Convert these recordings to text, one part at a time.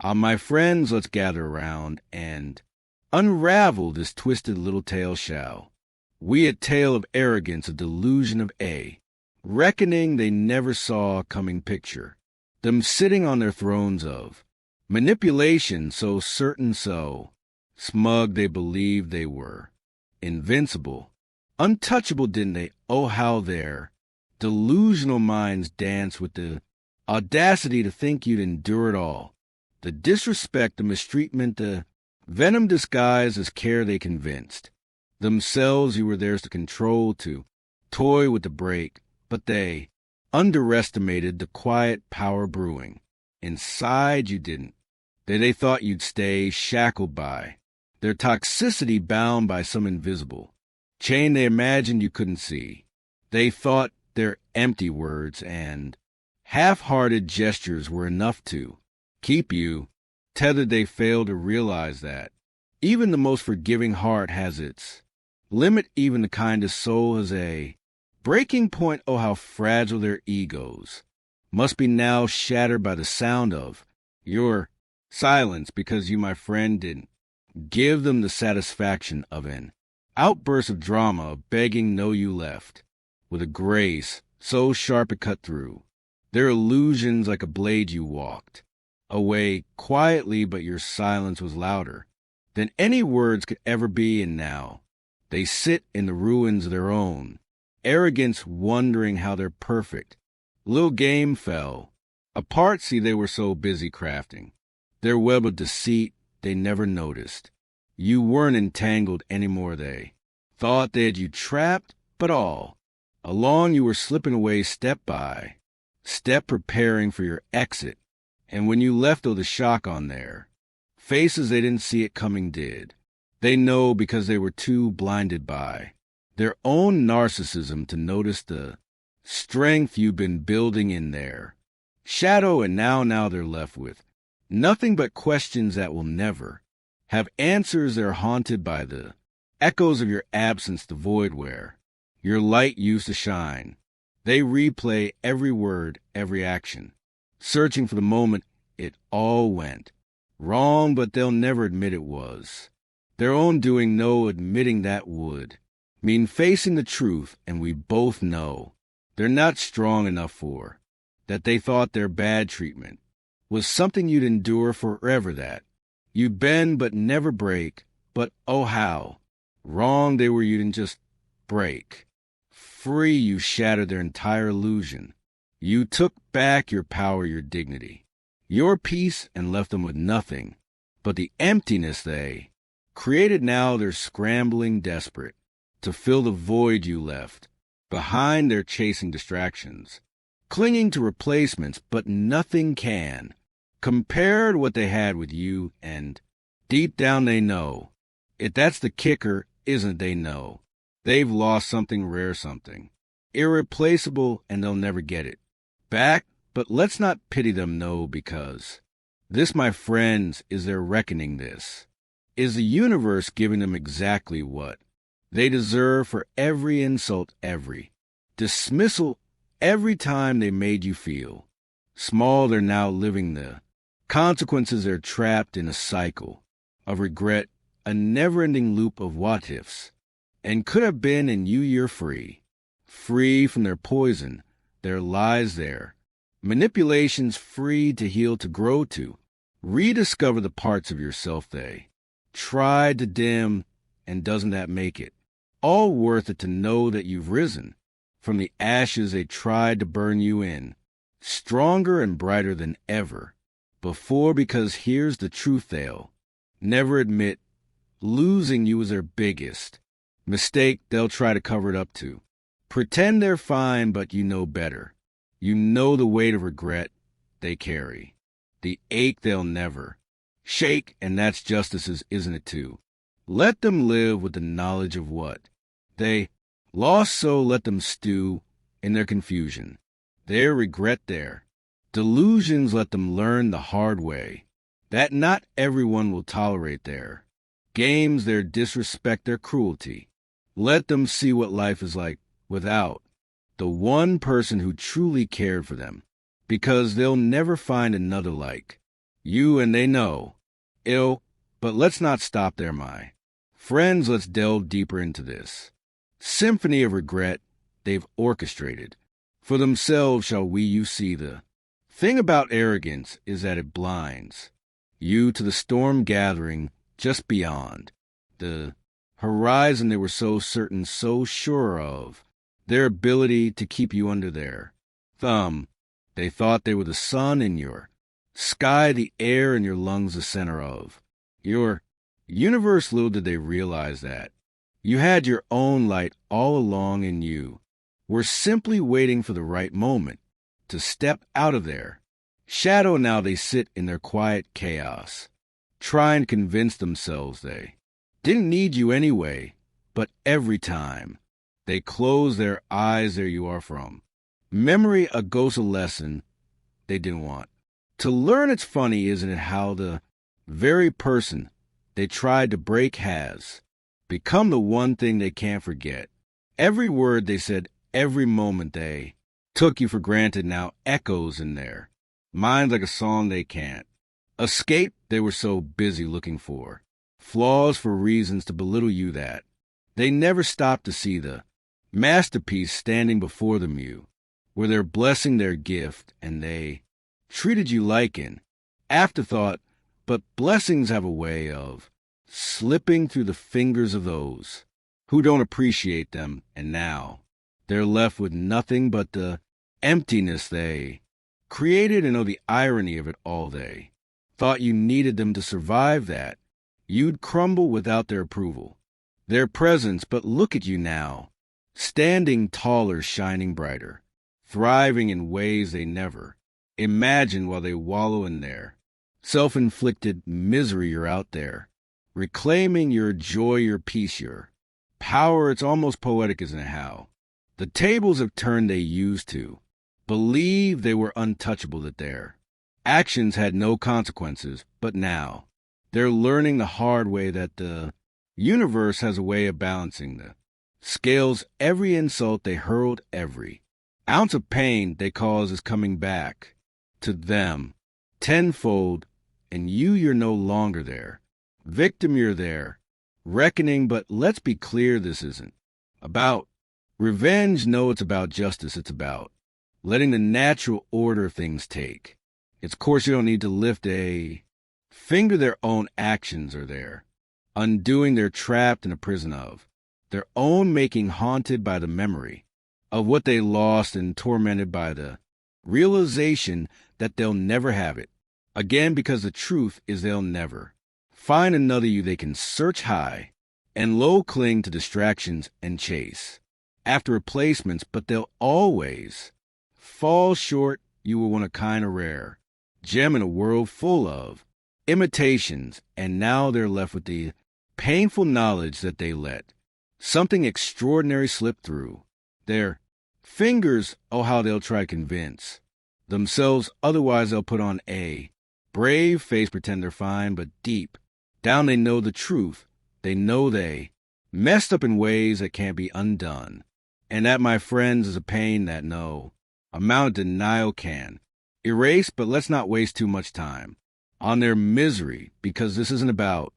My friends, let's gather around and unravel this twisted little tale shall. We a tale of arrogance, a delusion of reckoning they never saw a coming picture, them sitting on their thrones of manipulation so certain so, smug they believed they were, invincible, untouchable didn't they, oh how their delusional minds dance with the audacity to think you'd endure it all, the disrespect, the mistreatment, the venom disguised as care they convinced. Themselves you were theirs to control, to toy with the break, but they underestimated the quiet power brewing. Inside you didn't. They thought you'd stay shackled by their toxicity, bound by some invisible chain they imagined you couldn't see. They thought their empty words and half-hearted gestures were enough to keep you tethered. They failed to realize that even the most forgiving heart has its limit. Even the kindest soul has a breaking point. Oh, how fragile their egos must be now, shattered by the sound of your silence, because you, my friend, didn't give them the satisfaction of an outburst of drama, of begging. No, you left with a grace so sharp it cut through their illusions like a blade. You walked away quietly, but your silence was louder than any words could ever be. And now they sit in the ruins of their own arrogance, wondering how their perfect little game fell apart. See, they were so busy crafting their web of deceit, they never noticed you weren't entangled anymore. They thought they had you trapped, but all along you were slipping away step by step, preparing for your exit. And when you left, oh, the shock on their faces, they didn't see it coming, did they? Know, because they were too blinded by their own narcissism to notice the strength you've been building in their shadow. And now they're left with nothing but questions that will never have answers. They're haunted by the echoes of your absence, the void where your light used to shine. They replay every word, every action, searching for the moment it all went wrong, but they'll never admit it was their own doing. No, admitting that would mean facing the truth, and we both know they're not strong enough for that. They thought their bad treatment was something you'd endure forever, that you'd bend but never break. But oh, how wrong they were. You didn't just break free, you shattered their entire illusion. You took back your power, your dignity, your peace, and left them with nothing but the emptiness they created. Now they're scrambling, desperate to fill the void you left behind. They're chasing distractions, clinging to replacements, but nothing can compare to what they had with you. And deep down they know it. That's the kicker, isn't it? They know they've lost something rare, something irreplaceable, and they'll never get it back. But let's not pity them, no, because this, my friends, is their reckoning. This is the universe giving them exactly what they deserve for every insult, every dismissal, every time they made you feel small. They're now living the consequences. They're trapped in a cycle of regret, a never-ending loop of what-ifs, and could have been. And you're free from their poison, their lies, their manipulations, free to heal, to grow, to rediscover the parts of yourself they tried to dim. And doesn't that make it all worth it to know that you've risen from the ashes they tried to burn you in, stronger and brighter than ever before? Because here's the truth, they'll never admit losing you was their biggest mistake. They'll try to cover it up, to pretend they're fine, but you know better. You know the weight of regret they carry, the ache they'll never shake. And that's justice's, isn't it, too? Let them live with the knowledge of what they lost, so let them stew in their confusion, their regret, their delusions. Let them learn the hard way that not everyone will tolerate their games, their disrespect, their cruelty. Let them see what life is like without the one person who truly cared for them, because they'll never find another like You and they know. Ill, but let's not stop there, my friends. Let's delve deeper into this symphony of regret they've orchestrated. For themselves shall we you see. The thing about arrogance is that it blinds you to the storm gathering just beyond the horizon they were so certain, so sure of their ability to keep you under their thumb. They thought they were the sun in your sky, the air in your lungs, the center of your universe. Little did they realize that you had your own light all along, and you were simply waiting for the right moment to step out of their shadow. Now they sit in their quiet chaos, trying to convince themselves they didn't need you anyway. But every time they close their eyes, there you are from memory, a ghost, a lesson they didn't want to learn. It's funny, isn't it, how the very person they tried to break has become the one thing they can't forget. Every word they said, every moment they took you for granted now echoes in their minds like a song they can't escape. They were so busy looking for flaws, for reasons to belittle you, that they never stopped to see the masterpiece standing before them. You were their blessing, their gift, and they treated you like an afterthought. But blessings have a way of slipping through the fingers of those who don't appreciate them, and now they're left with nothing but the emptiness they created. And oh, the irony of it all, they thought you needed them to survive, that you'd crumble without their approval, their presence. But look at you now, standing taller, shining brighter, thriving in ways they never imagined. While they wallow in their self-inflicted misery, you're out there reclaiming your joy, your peace, your power. It's almost poetic, isn't it, how the tables have turned. They used to believe they were untouchable, that their actions had no consequences, but now they're learning the hard way that the universe has a way of balancing the scales. Every insult they hurled, every ounce of pain they caused is coming back to them tenfold. And you're no longer their victim, you're their reckoning. But let's be clear, this isn't about revenge. No, it's about justice. It's about letting the natural order of things take its course. You don't need to lift a finger. Their own actions are there undoing. They're trapped in a prison of their own making, haunted by the memory of what they lost, and tormented by the realization that they'll never have it again, because the truth is they'll never find another you. They can search high and low, cling to distractions and chase after replacements, but they'll always fall short. You were one of kind, a rare gem in a world full of imitations, and now they're left with the painful knowledge that they let something extraordinary slip through their fingers. Oh, how they'll try to convince themselves otherwise. They'll put on a brave face, pretend they're fine, but deep down they know the truth. They know they messed up in ways that can't be undone. And that, my friends, is a pain that no amount of denial can erase. But let's not waste too much time on their misery, because this isn't about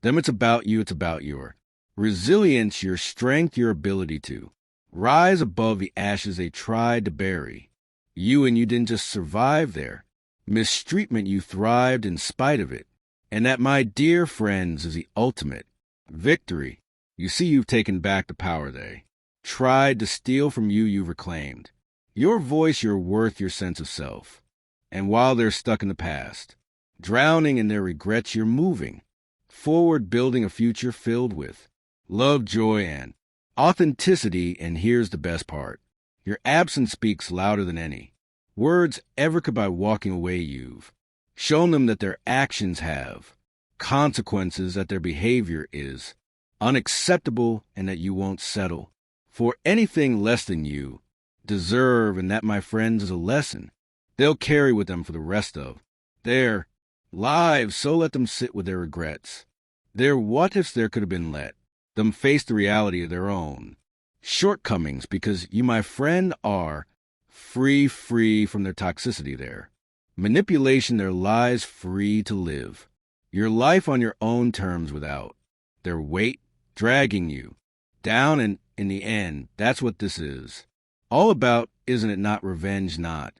them. It's about you. It's about your resilience, your strength, your ability to rise above the ashes they tried to bury you. And you didn't just survive their mistreatment, you thrived in spite of it. And that, my dear friends, is the ultimate victory. You see, you've taken back the power they tried to steal from you. You've reclaimed your voice, your worth, your sense of self. And while they're stuck in the past, drowning in their regrets, you're moving forward, building a future filled with love, joy, and authenticity. And here's the best part. Your absence speaks louder than any words ever could. By walking away, you've shown them that their actions have consequences, that their behavior is unacceptable, and that you won't settle for anything less than you deserve. And that, my friends, is a lesson they'll carry with them for the rest of their lives. So let them sit with their regrets, their what ifs. There could have been, let them face the reality of their own shortcomings, because you, my friend, are free from their toxicity. Their Manipulation their lives free to live. Your life on your own terms without their weight dragging you down, and in the end, that's what this is. All about, isn't it not revenge, not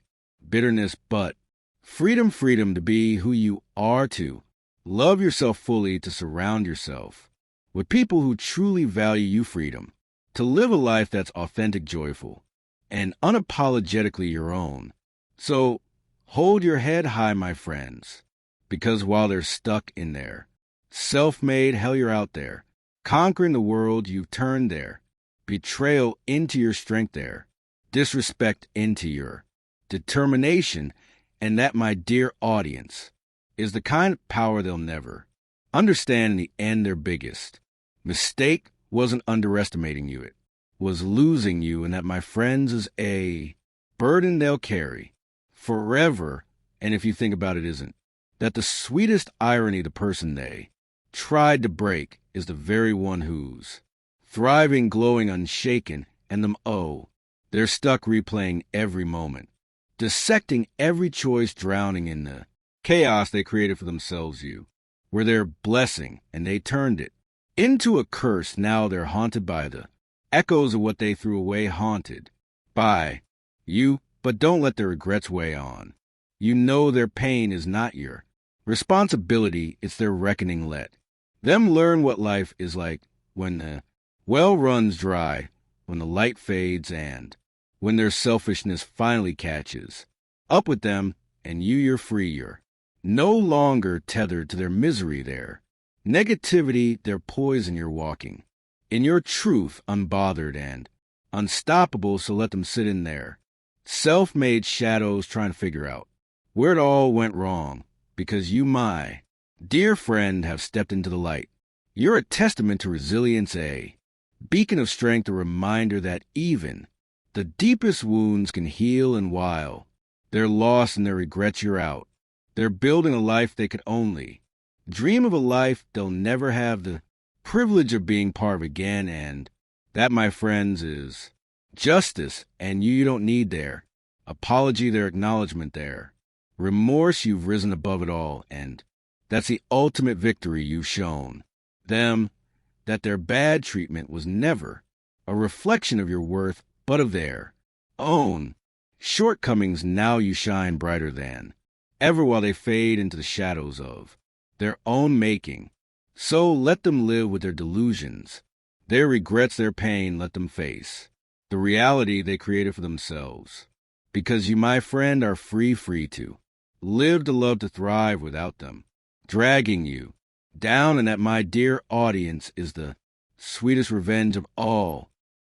bitterness, but freedom, freedom to be who you are, to love yourself fully, to surround yourself with people who truly value you, freedom to live a life that's authentic, joyful, and unapologetically your own. So hold your head high, my friends, because while they're stuck in there, self-made hell, you're out there, conquering the world, you've turned there, betrayal into your strength there, disrespect into your determination, and that, my dear audience, is the kind of power they'll never understand. In the end, their biggest mistake wasn't underestimating you, it was losing you, and that, my friends, is a burden they'll carry forever. And if you think about it, isn't that the sweetest irony? The person they tried to break is the very one who's thriving, glowing, unshaken, and they're stuck replaying every moment, dissecting every choice, drowning in the chaos they created for themselves. You were their blessing, and they turned it into a curse. Now they're haunted by the echoes of what they threw away, haunted by you, but don't let their regrets weigh on. You know their pain is not your responsibility, it's their reckoning. Let them learn what life is like when the well runs dry, when the light fades, and when their selfishness finally catches up with them, and you're free. You're no longer tethered to their misery, their negativity, their poison. You're walking in your truth, unbothered and unstoppable. So let them sit in their self-made shadows, trying to figure out where it all went wrong, because you, my dear friend, have stepped into the light. You're a testament to resilience, a beacon of strength, a reminder that even the deepest wounds can heal, and while they're lost and their regrets, you're out. They're building a life they could only dream of, a life they'll never have the privilege of being part of again. And that, my friends, is justice, and you don't need their apology, their acknowledgement, their remorse. You've risen above it all, and that's the ultimate victory you've shown them, that their bad treatment was never a reflection of your worth, but of their own shortcomings. Now you shine brighter than ever while they fade into the shadows of their own making. So let them live with their delusions, their regrets, their pain. Let them face the reality they created for themselves, because you, my friend, are free to live, to love, to thrive without them dragging you down. And that, my dear audience, is the sweetest revenge of all.